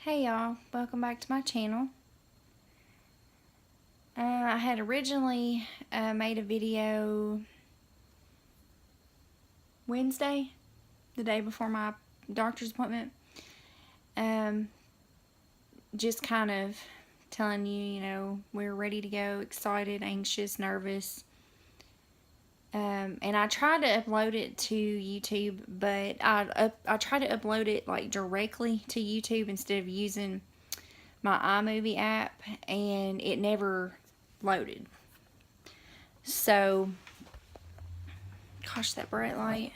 Hey y'all, welcome back to my channel. I had originally made a video Wednesday, the day before my doctor's appointment, um, just kind of telling you, we're ready to go, excited, anxious, nervous. And I tried to upload it to YouTube, but I tried to upload it like directly to YouTube instead of using my iMovie app, and it never loaded. So, gosh, that bright light.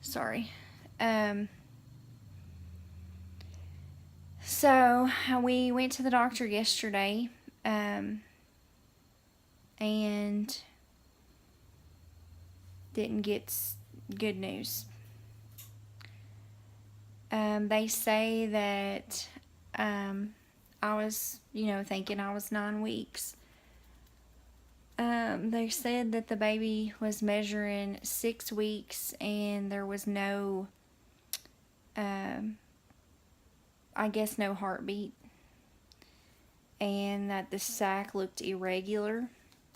Sorry. Um, so we went to the doctor yesterday, and didn't get good news. They say that I was, thinking I was 9 weeks. They said that the baby was measuring 6 weeks and there was no, I guess, no heartbeat, and that the sac looked irregular.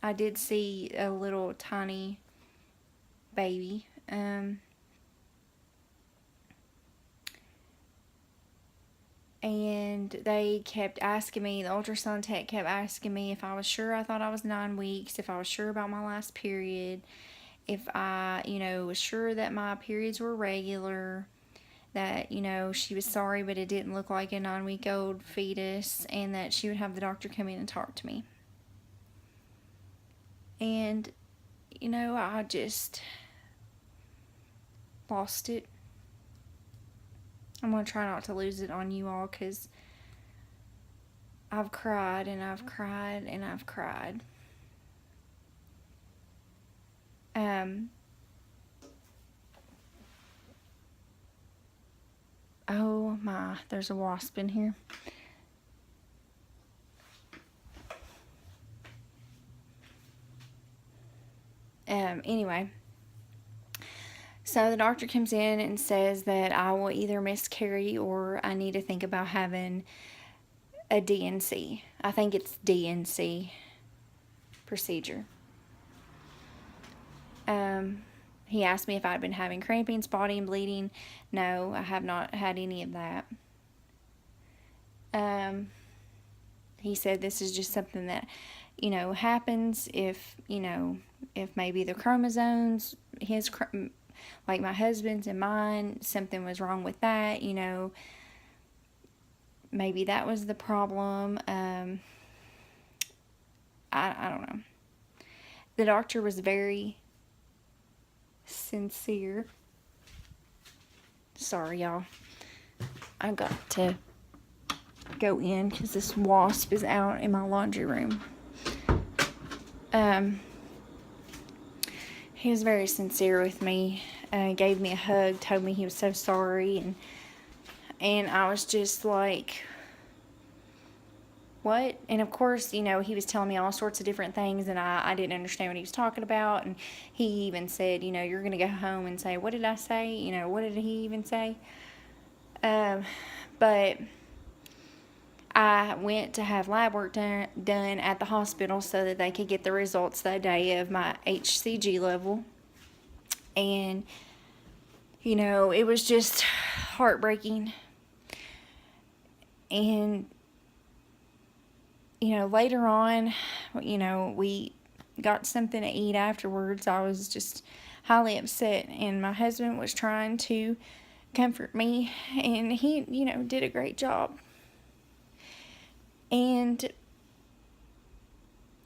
I did see a little tiny baby. And they kept asking me, the ultrasound tech kept asking me if I was sure I thought I was 9 weeks, if I was sure about my last period, if I, was sure that my periods were regular, that, she was sorry, but it didn't look like a 9-week-old fetus, and that she would have the doctor come in and talk to me. And, I just lost it. I'm going to try not to lose it on you all, because I've cried and I've cried and I've cried. Oh my, there's a wasp in here. Anyway, so the doctor comes in and says that I will either miscarry or I need to think about having a DNC. I think it's DNC procedure. He asked me if I'd been having cramping, spotting, bleeding. No, I have not had any of that. He said this is just something that, happens if, if maybe the chromosomes, like my husband's and mine, something was wrong with that, maybe that was the problem. I don't know. The doctor was very sincere. Sorry, y'all. I've got to go in because this wasp is out in my laundry room. He was very sincere with me. Gave me a hug, told me he was so sorry, and I was just like, what? And of course, he was telling me all sorts of different things, and I didn't understand what he was talking about. And he even said, you're going to go home and say, what did I say? What did he even say? But I went to have lab work done at the hospital so that they could get the results that day of my HCG level. And, it was just heartbreaking. And, later on, we got something to eat afterwards. I was just highly upset, and my husband was trying to comfort me, and he, did a great job. And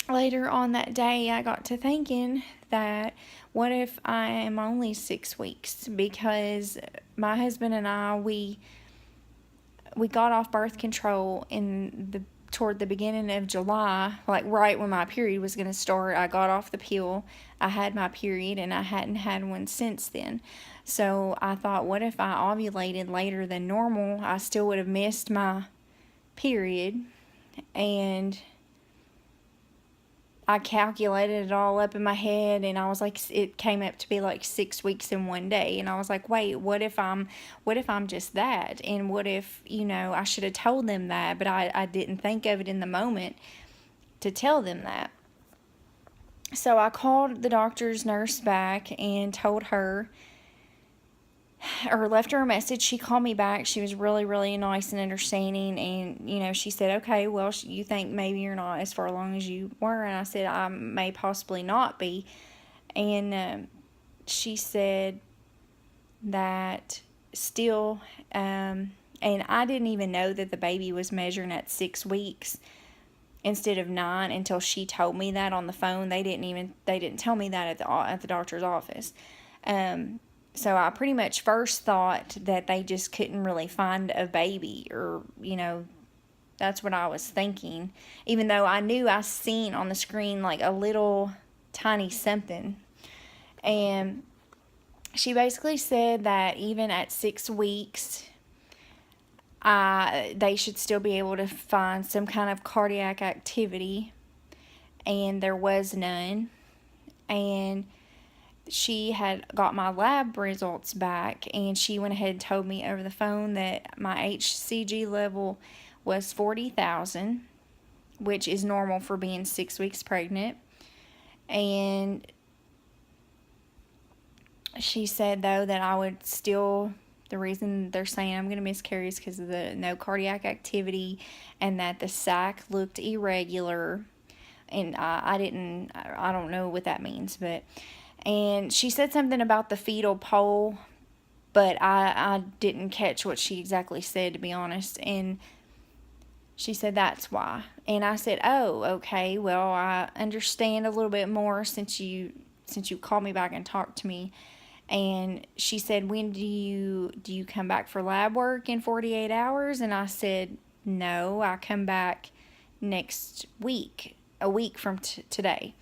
later on that day, I got to thinking that what if I am only 6 weeks? Because my husband and I, we got off birth control toward the beginning of July, like right when my period was going to start. I got off the pill. I had my period, and I hadn't had one since then. So I thought, what if I ovulated later than normal? I still would have missed my period, and I calculated it all up in my head, and I was like, it came up to be like 6 weeks in one day. And I was like, wait, what if I'm just that? And what if, I should have told them that, but I didn't think of it in the moment to tell them that. So I called the doctor's nurse back and told her, or left her a message. She called me back. She was really, really nice and understanding. And, she said, okay, well, you think maybe you're not as far along as you were. And I said, I may possibly not be. And she said that still, and I didn't even know that the baby was measuring at 6 weeks instead of 9 until she told me that on the phone. They didn't tell me that at the doctor's office. So I pretty much first thought that they just couldn't really find a baby, or, that's what I was thinking. Even though I knew I seen on the screen like a little tiny something. And she basically said that even at 6 weeks, they should still be able to find some kind of cardiac activity. And there was none. And she had got my lab results back, and she went ahead and told me over the phone that my HCG level was 40,000, which is normal for being 6 weeks pregnant. And she said, though, that I would still, the reason they're saying I'm going to miscarry is because of the no cardiac activity, and that the sac looked irregular. And I don't know what that means, but... And she said something about the fetal pole, but I didn't catch what she exactly said, to be honest. And she said that's why. And I said, oh, okay, well, I understand a little bit more since you called me back and talked to me. And she said, when do you come back for lab work in 48 hours? And I said, no, I come back next week, a week from today.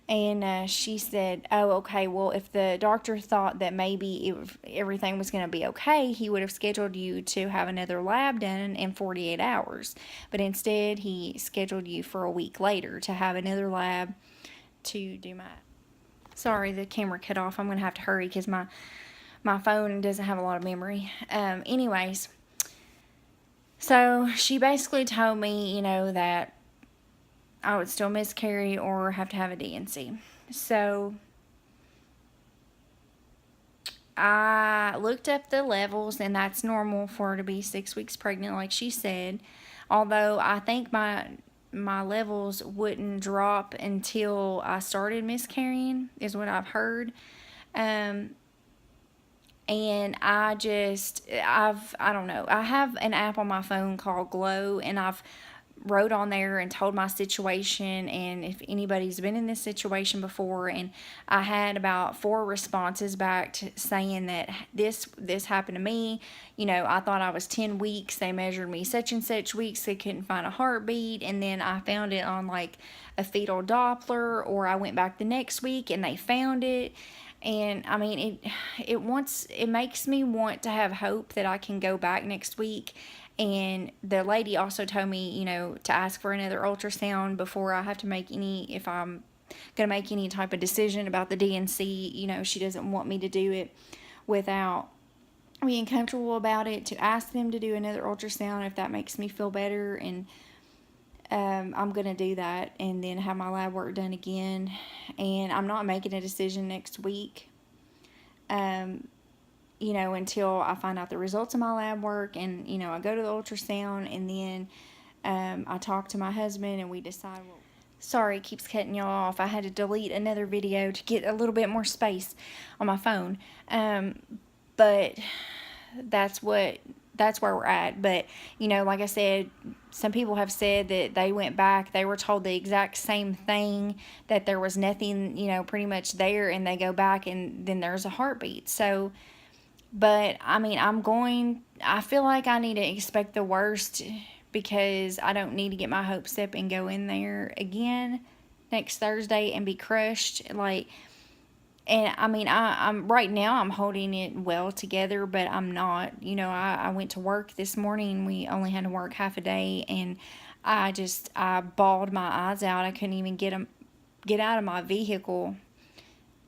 And she said, oh, okay, well, if the doctor thought that maybe everything was going to be okay, he would have scheduled you to have another lab done in 48 hours. But instead, he scheduled you for a week later to have another lab to do my... Sorry, the camera cut off. I'm going to have to hurry because my phone doesn't have a lot of memory. Anyways, so she basically told me, that I would still miscarry or have to have a D&C. So I looked up the levels, and that's normal for her to be 6 weeks pregnant, like she said. Although I think my levels wouldn't drop until I started miscarrying, is what I've heard. And I don't know. I have an app on my phone called Glow, and I've wrote on there and told my situation, and if anybody's been in this situation before. And I had about 4 responses back saying that this happened to me. I thought I was 10 weeks. They measured me such and such weeks. They couldn't find a heartbeat, and then I found it on like a fetal Doppler, or I went back the next week and they found it. And I mean, it makes me want to have hope that I can go back next week. And the lady also told me, to ask for another ultrasound before I have to make if I'm going to make any type of decision about the D&C. She doesn't want me to do it without being comfortable about it, to ask them to do another ultrasound if that makes me feel better. And I'm going to do that, and then have my lab work done again. And I'm not making a decision next week. Until I find out the results of my lab work, and, I go to the ultrasound, and then I talk to my husband, and we decide. Sorry, it keeps cutting y'all off. I had to delete another video to get a little bit more space on my phone. But that's where we're at. But, like I said, some people have said that they went back, they were told the exact same thing, that there was nothing, pretty much there, and they go back and then there's a heartbeat. So... But, I mean, I feel like I need to expect the worst, because I don't need to get my hopes up and go in there again next Thursday and be crushed. And I mean, I'm right now, I'm holding it well together, but I'm not. I went to work this morning. We only had to work half a day, and I bawled my eyes out. I couldn't even get them get out of my vehicle,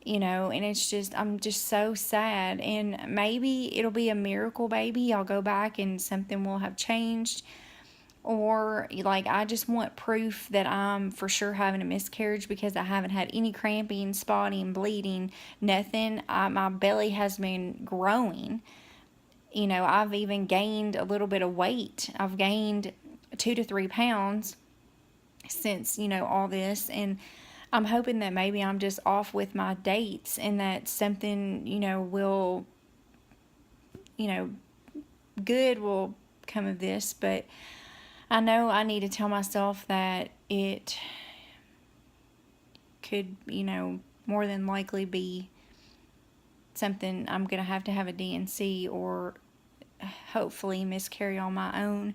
you know, and it's just, I'm just so sad. And maybe it'll be a miracle baby. I'll go back and something will have changed. Or, like, I just want proof that I'm for sure having a miscarriage, because I haven't had any cramping, spotting, bleeding, nothing. My belly has been growing. You know, I've even gained a little bit of weight. I've gained 2 to 3 pounds since, you know, all this. And I'm hoping that maybe I'm just off with my dates, and that something, you know, will, you know, good will come of this. But I know I need to tell myself that it could, you know, more than likely be something I'm going to have a D&C, or hopefully miscarry on my own.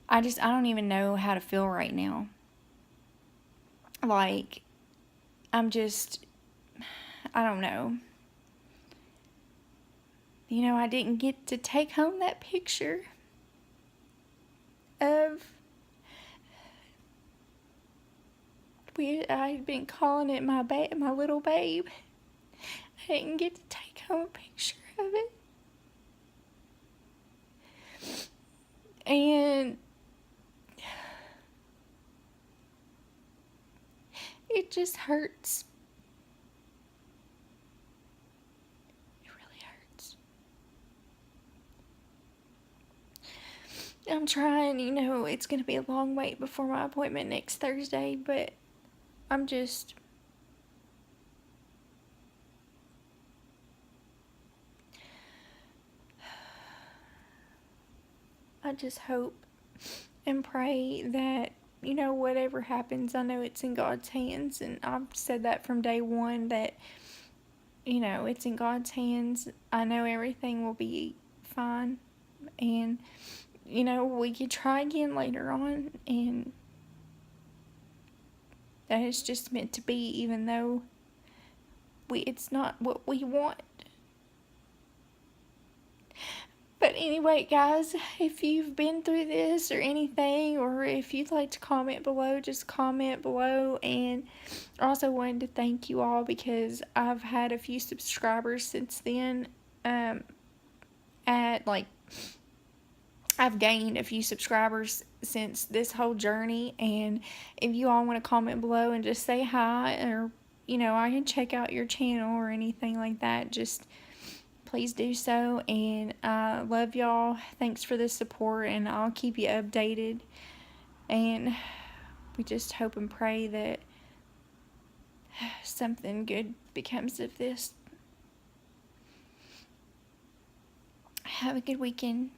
I don't even know how to feel right now. Like, I don't know. You know, I didn't get to take home that picture of, I'd been calling it my little babe. I didn't get to take home a picture of it. And it just hurts. It really hurts. I'm trying, you know, it's going to be a long wait before my appointment next Thursday, but I just hope and pray that, you know, whatever happens, I know it's in God's hands. And I've said that from day one, that, you know, it's in God's hands. I know everything will be fine. And, you know, we could try again later on. And that is just meant to be, even though it's not what we want. But anyway, guys, if you've been through this or anything, or if you'd like to comment below, just comment below. And I also wanted to thank you all, because I've had a few subscribers since then. I've gained a few subscribers since this whole journey. And if you all want to comment below and just say hi, or, you know, I can check out your channel or anything like that, just please do so. And I love y'all. Thanks for the support, and I'll keep you updated. And we just hope and pray that something good becomes of this. Have a good weekend.